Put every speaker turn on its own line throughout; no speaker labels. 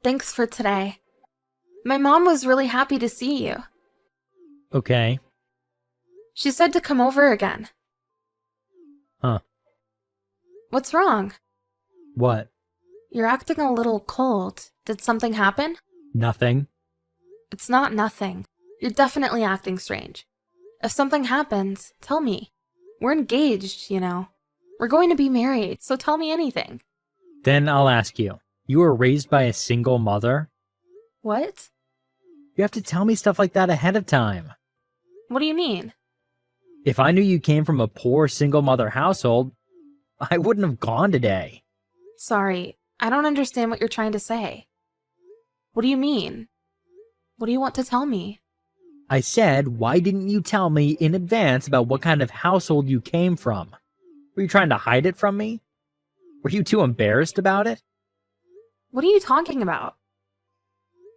Thanks for today. My mom was really happy to see you.
Okay.
She said to come over again.
Huh.
What's wrong?
What?
You're acting a little cold. Did something happen?
Nothing.
It's not nothing. You're definitely acting strange. If something happens, tell me. We're engaged, you know. We're going to be married, so tell me anything.
Then I'll ask you. You were raised by a single mother?
What?
You have to tell me stuff like that ahead of time.
What do you mean?
If I knew you came from a poor single mother household, I wouldn't have gone today.
Sorry, I don't understand what you're trying to say. What do you mean? What do you want to tell me?
I said, why didn't you tell me in advance about what kind of household you came from? Were you trying to hide it from me? Were you too embarrassed about it?
What are you talking about?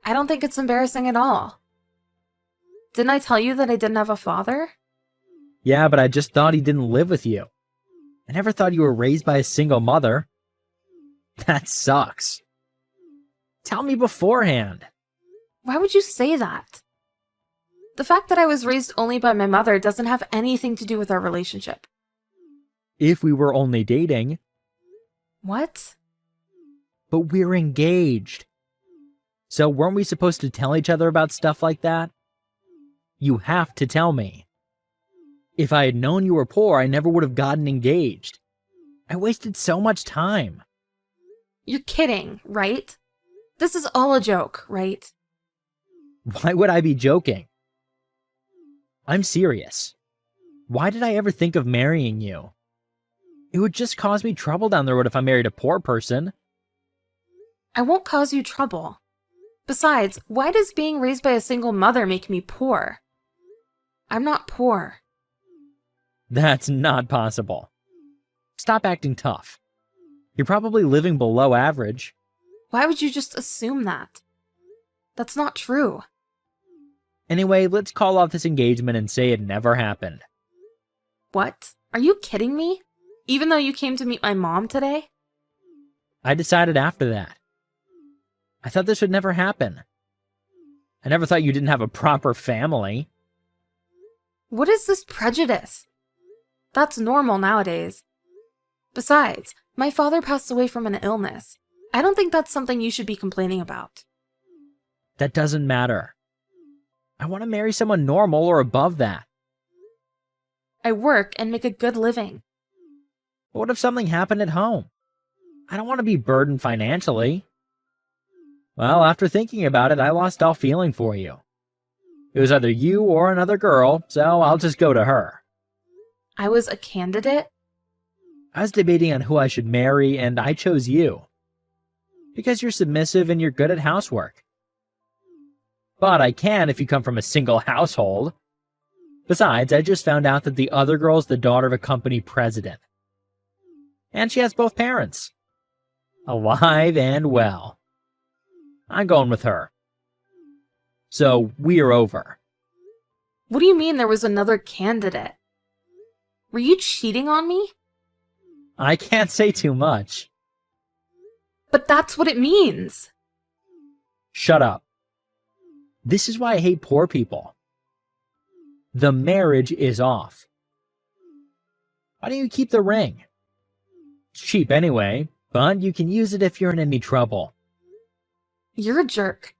I don't think it's embarrassing at all. Didn't I tell you that I didn't have a father?
Yeah, but I just thought he didn't live with you. I never thought you were raised by a single mother. That sucks. Tell me beforehand.
Why would you say that? The fact that I was raised only by my mother doesn't have anything to do with our relationship.
If we were only dating.
What?
But we're engaged. So weren't we supposed to tell each other about stuff like that? You have to tell me. If I had known you were poor, I never would have gotten engaged. I wasted so much time.
You're kidding, right? This is all a joke, right?
Why would I be joking? I'm serious. Why did I ever think of marrying you? It would just cause me trouble down the road if I married a poor person.
I won't cause you trouble. Besides, why does being raised by a single mother make me poor? I'm not poor.
That's not possible. Stop acting tough. You're probably living below average.
Why would you just assume that? That's not true.
Anyway, let's call off this engagement and say it never happened.
What? Are you kidding me? Even though you came to meet my mom today?
I decided after that. I thought this would never happen. I never thought you didn't have a proper family.
What is this prejudice? That's normal nowadays. Besides, my father passed away from an illness. I don't think that's something you should be complaining about.
That doesn't matter. I want to marry someone normal or above that.
I work and make a good living.
But what if something happened at home? I don't want to be burdened financially. Well, after thinking about it, I lost all feeling for you. It was either you or another girl, so I'll just go to her.
I was a candidate?
I was debating on who I should marry, and I chose you. Because you're submissive and you're good at housework. But I can if you come from a single household. Besides, I just found out that the other girl's the daughter of a company president. And she has both parents. Alive and well. I'm going with her. So, we're over.
What do you mean there was another candidate? Were you cheating on me?
I can't say too much.
But that's what it means.
Shut up. This is why I hate poor people. The marriage is off. Why don't you keep the ring? It's cheap anyway, but you can use it if you're in any trouble.
You're a jerk.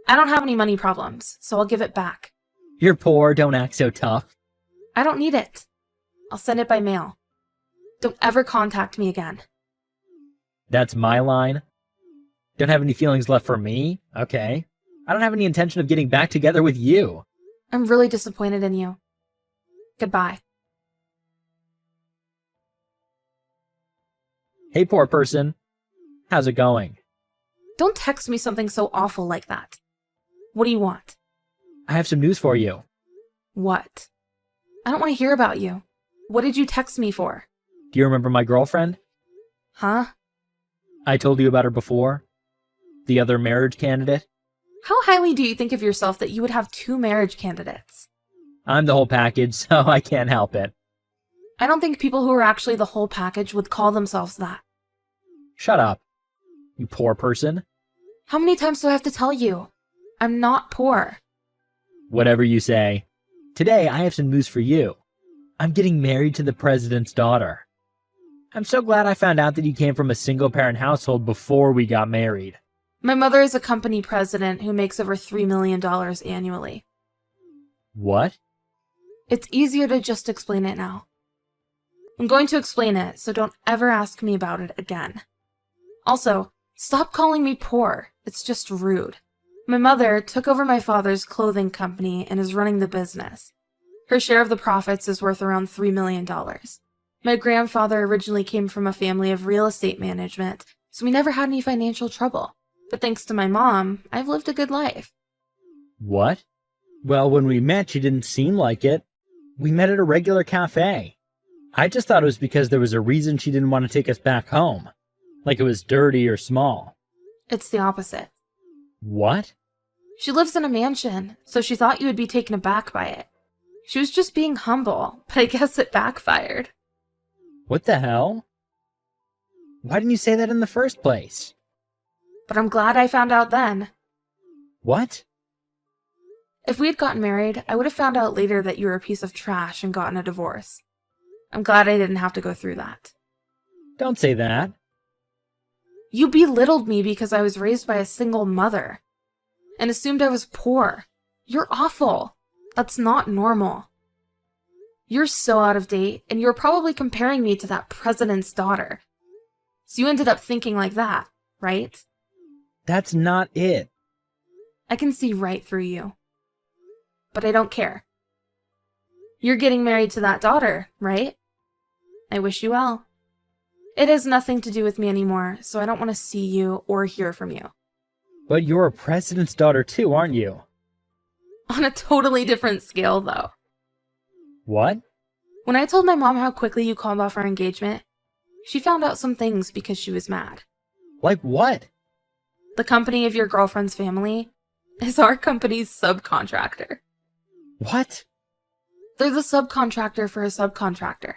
I don't have any money problems, so I'll give it back.
You're poor, don't act so tough.
I don't need it. I'll send it by mail. Don't ever contact me again.
That's my line? Don't have any feelings left for me? Okay. I don't have any intention of getting back together with you.
I'm really disappointed in you. Goodbye.
Hey, poor person. How's it going?
Don't text me something so awful like that. What do you want?
I have some news for you.
What? I don't want to hear about you. What did you text me for?
Do you remember my girlfriend?
Huh?
I told you about her before. The other marriage candidate.
How highly do you think of yourself that you would have two marriage candidates?
I'm the whole package, so I can't help it.
I don't think people who are actually the whole package would call themselves that.
Shut up, you poor person.
How many times do I have to tell you? I'm not poor.
Whatever you say. Today, I have some news for you. I'm getting married to the president's daughter. I'm so glad I found out that you came from a single-parent household before we got married.
My mother is a company president who makes over $3 million annually.
What?
It's easier to just explain it now. I'm going to explain it, so don't ever ask me about it again. Also, stop calling me poor. It's just rude. My mother took over my father's clothing company and is running the business. Her share of the profits is worth around $3 million. My grandfather originally came from a family of real estate management, so we never had any financial trouble. But thanks to my mom, I've lived a good life.
What? Well, when we met, you didn't seem like it. We met at a regular cafe. I just thought it was because there was a reason she didn't want to take us back home. Like it was dirty or small.
It's the opposite.
What?
She lives in a mansion, so she thought you would be taken aback by it. She was just being humble, but I guess it backfired.
What the hell? Why didn't you say that in the first place?
But I'm glad I found out then.
What?
If we had gotten married, I would have found out later that you were a piece of trash and gotten a divorce. I'm glad I didn't have to go through that.
Don't say that.
You belittled me because I was raised by a single mother and assumed I was poor. You're awful. That's not normal. You're so out of date, and you're probably comparing me to that president's daughter. So you ended up thinking like that, right?
That's not it.
I can see right through you. But I don't care. You're getting married to that daughter, right? I wish you well. It has nothing to do with me anymore, so I don't want to see you or hear from you.
But you're a president's daughter too, aren't you?
On a totally different scale, though.
What?
When I told my mom how quickly you called off our engagement, she found out some things because she was mad.
Like what?
The company of your girlfriend's family is our company's subcontractor.
What?
They're the subcontractor for a subcontractor.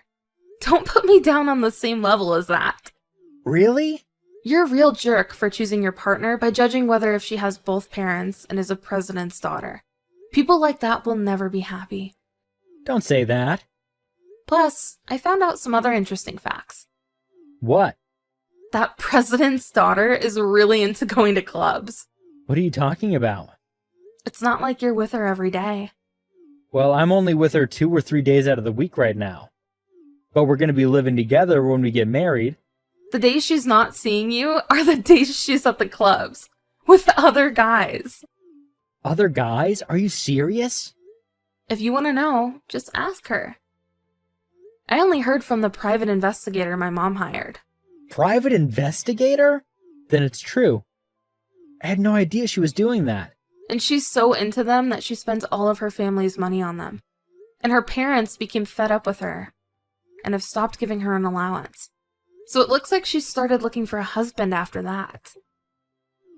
Don't put me down on the same level as that.
Really?
You're a real jerk for choosing your partner by judging whether if she has both parents and is a president's daughter. People like that will never be happy.
Don't say that.
Plus, I found out some other interesting facts.
What?
That president's daughter is really into going to clubs.
What are you talking about?
It's not like you're with her every day.
Well, I'm only with her 2 or 3 days out of the week right now. But we're going to be living together when we get married.
The days she's not seeing you are the days she's at the clubs with the other guys.
Other guys? Are you serious?
If you want to know, just ask her. I only heard from the private investigator my mom hired.
Private investigator? Then it's true. I had no idea she was doing that.
And she's so into them that she spends all of her family's money on them. And her parents became fed up with her and have stopped giving her an allowance. So it looks like she started looking for a husband after that.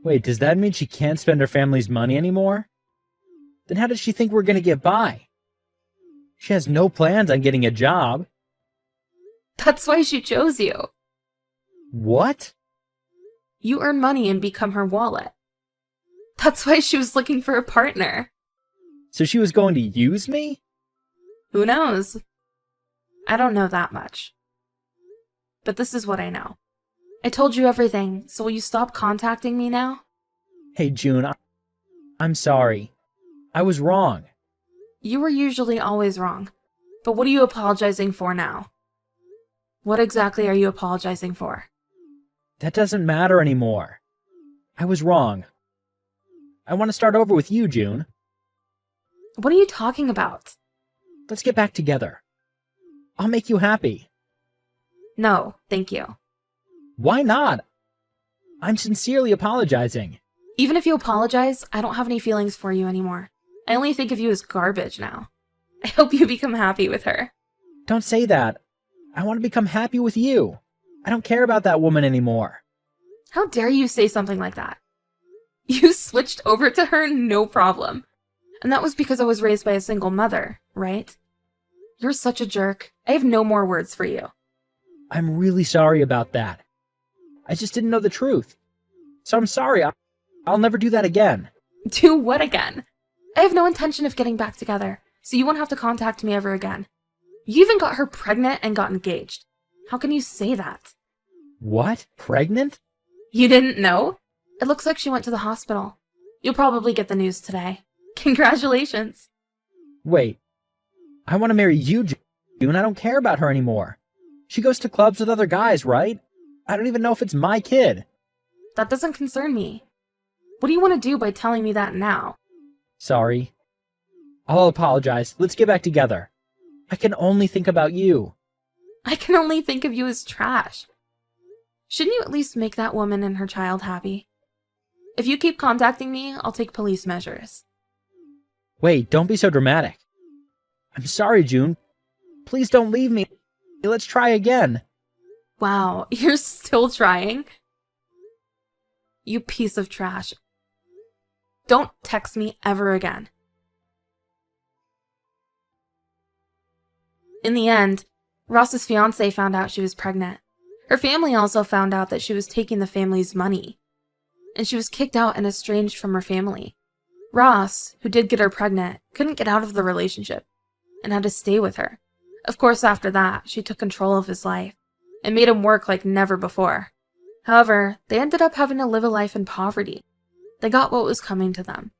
Wait, does that mean she can't spend her family's money anymore? Then how does she think we're going to get by? She has no plans on getting a job.
That's why she chose you.
What?
You earn money and become her wallet. That's why she was looking for a partner.
So she was going to use me?
Who knows? I don't know that much. But this is what I know. I told you everything, so will you stop contacting me now?
Hey, June, I'm sorry. I was wrong.
You were usually always wrong. But what are you apologizing for now? What exactly are you apologizing for?
That doesn't matter anymore. I was wrong. I want to start over with you, June.
What are you talking about?
Let's get back together. I'll make you happy.
No, thank you.
Why not? I'm sincerely apologizing.
Even if you apologize, I don't have any feelings for you anymore. I only think of you as garbage now. I hope you become happy with her.
Don't say that. I want to become happy with you. I don't care about that woman anymore.
How dare you say something like that? You switched over to her, no problem. And that was because I was raised by a single mother, right? You're such a jerk. I have no more words for you.
I'm really sorry about that. I just didn't know the truth. So I'm sorry. I'll never do that again.
Do what again? I have no intention of getting back together, so you won't have to contact me ever again. You even got her pregnant and got engaged. How can you say that?
What? Pregnant?
You didn't know? It looks like she went to the hospital. You'll probably get the news today. Congratulations.
Wait. I want to marry you, June. I don't care about her anymore. She goes to clubs with other guys, right? I don't even know if it's my kid.
That doesn't concern me. What do you want to do by telling me that now?
Sorry. I'll apologize. Let's get back together. I can only think about you.
I can only think of you as trash. Shouldn't you at least make that woman and her child happy? If you keep contacting me, I'll take police measures.
Wait, don't be so dramatic. I'm sorry, June. Please don't leave me. Let's try again.
Wow, you're still trying? You piece of trash. Don't text me ever again. In the end, Ross's fiancé found out she was pregnant. Her family also found out that she was taking the family's money, and she was kicked out and estranged from her family. Ross, who did get her pregnant, couldn't get out of the relationship and had to stay with her. Of course, after that, she took control of his life and made him work like never before. However, they ended up having to live a life in poverty. They got what was coming to them.